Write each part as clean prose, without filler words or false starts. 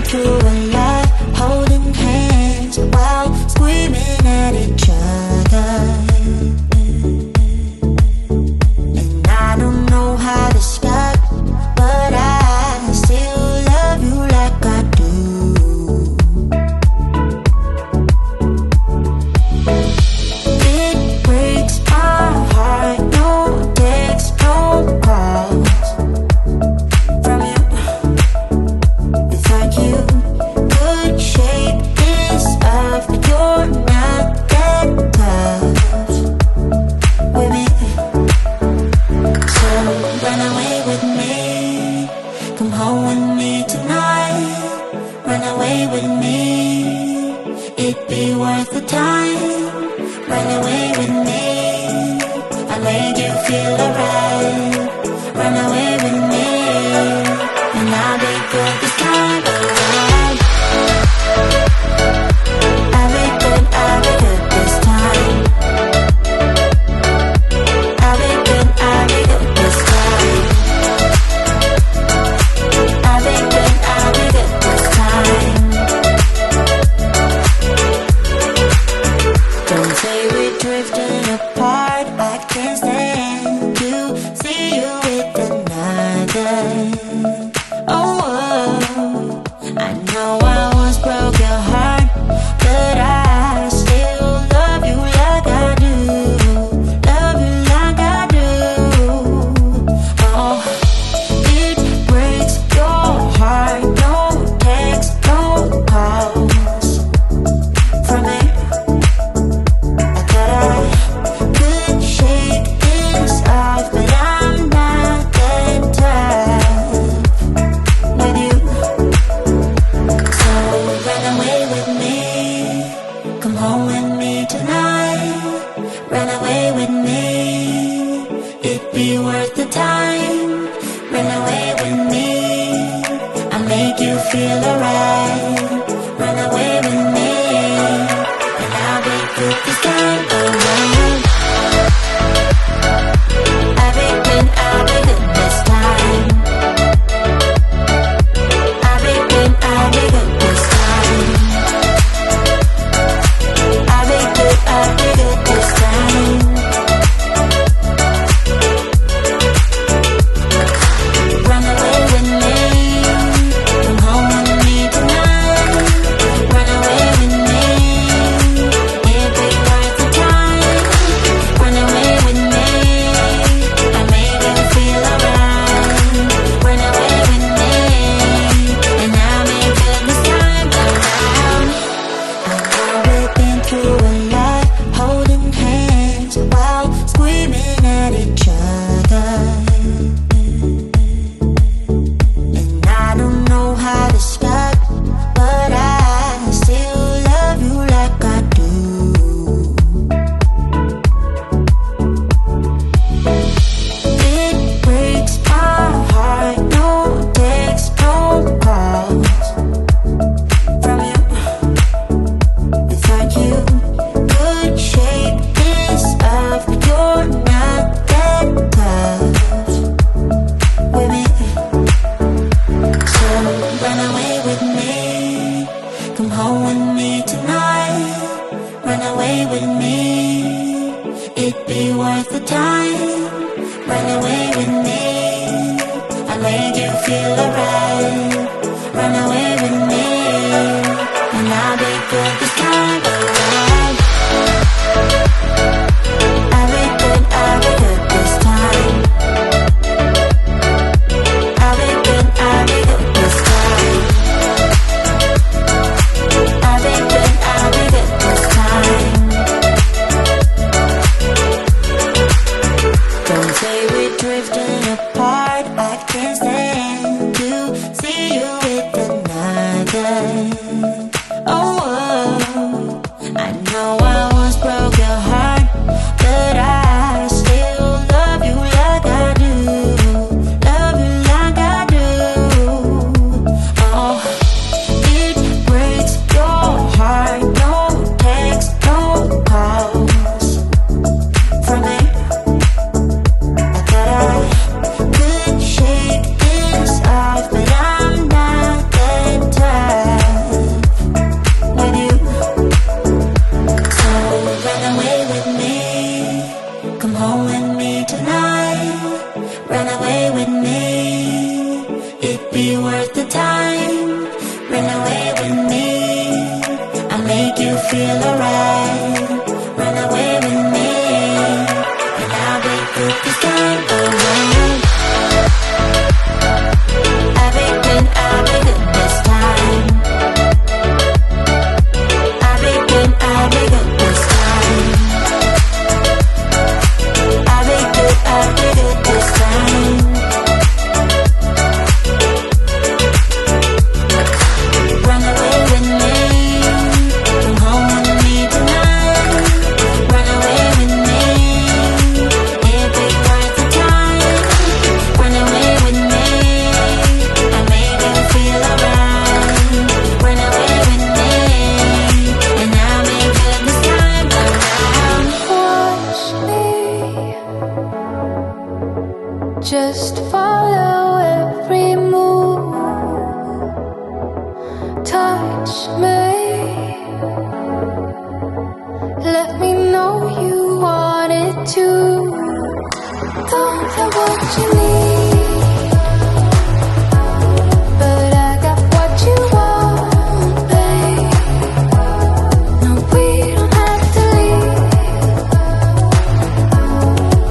through a lot, holding hands while screaming at each other. And I don't know how to stop, but I still love you like I do. It breaks my heart, no text, no calls from you. It's like you could shake this off, but you're not that tough with me. So run away with me, come home with me tonight. Run away with me, it'd be worth the time. Run away with me, I made you feel alright. Run away with me, and I'll be good this time around. I'll be good this time. I'll be good this time. I'll be good this time. Don't say we're drifting apart, I can't stand to see you with another. Oh, I know I once broke your heart, but I still love you like I do. Love you like I do. Oh, it breaks your heart, no text, no calls from me. I thought I could shake this off, but I'm not that tough with you. So run away with me, come home with me tonight. Run away with me, it'd be worth the time. Run away with me, I make you feel alright. Run away with me, and I'll be good this time around. I'll be good this time. I'll be good this time. I'll be good this time. Run away with me, come home with me tonight. Run away with me, it'd be worth the time. Run away with me, I made you feel alright. Run away with me, and I'll be good this time around. I know we've been through a lot, holding hands while screaming at each other. And I don't know how to stop, but I still love you like I do. It breaks my heart, no text, no calls from you. It's like you could shake this off, but you're not that tough with me. So run away with me, come home with me tonight. Run away with me, it'd be worth the time. Run away with me, I made you feel alright. Run away with me, and I'll be good this time around. I'll be good this time. I'll be good this time. I'll be good this time. Don't say we're drifting apart, I can't stand to see Let me know you want it too. Don't have what you need, but I got what you want, babe. No, we don't have to leave.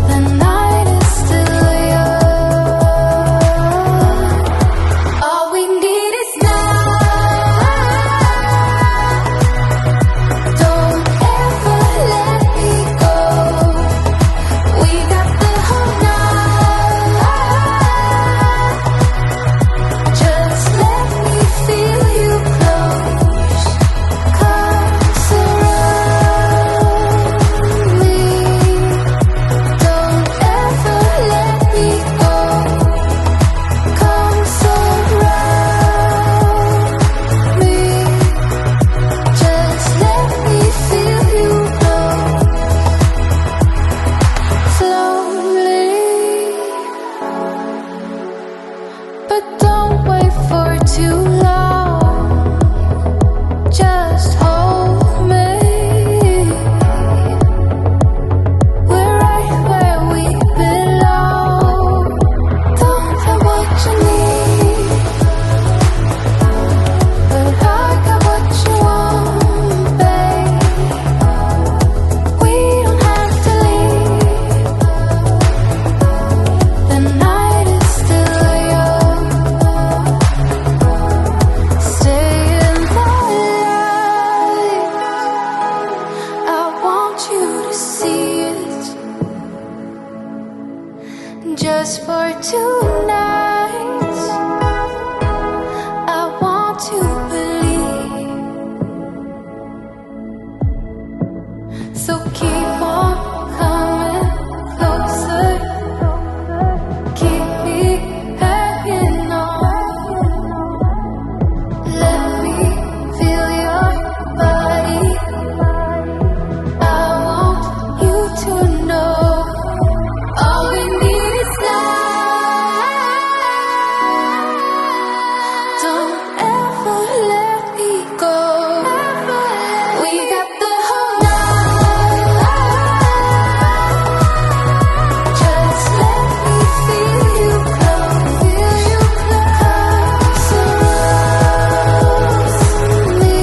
The night is still young. All we need is now. Don't ever let me go. We got the whole night. Just let me feel you close. Come surround me. Don't ever let me go. Come surround me. Just let me feel you close. Slowly, but don't wait for too long. Just hold me. We're right where we belong. Don't have what you need, but I got what you want, babe. We don't have to leave. The night is still young. Stay in the light. I want you to see it. Just for tonight, I want to believe. So keep on coming closer. Keep me hanging on. Let me feel your body. I want you to know. All we need is now. Don't ever let me go. We got the whole night. Just let me feel you close. Come surround me.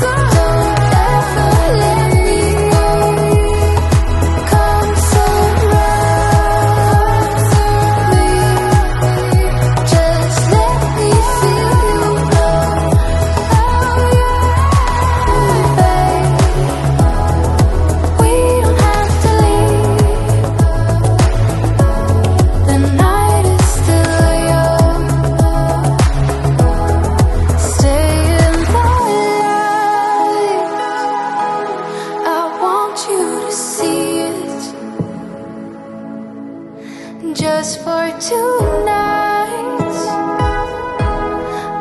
Don't ever let me go. Come surround me. Just let me feel you close. Babe, we don't have to leave. The night is still young. Stay in the light. I want you to see it. Just for tonight,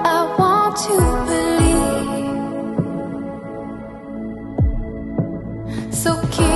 I want to believe. So keep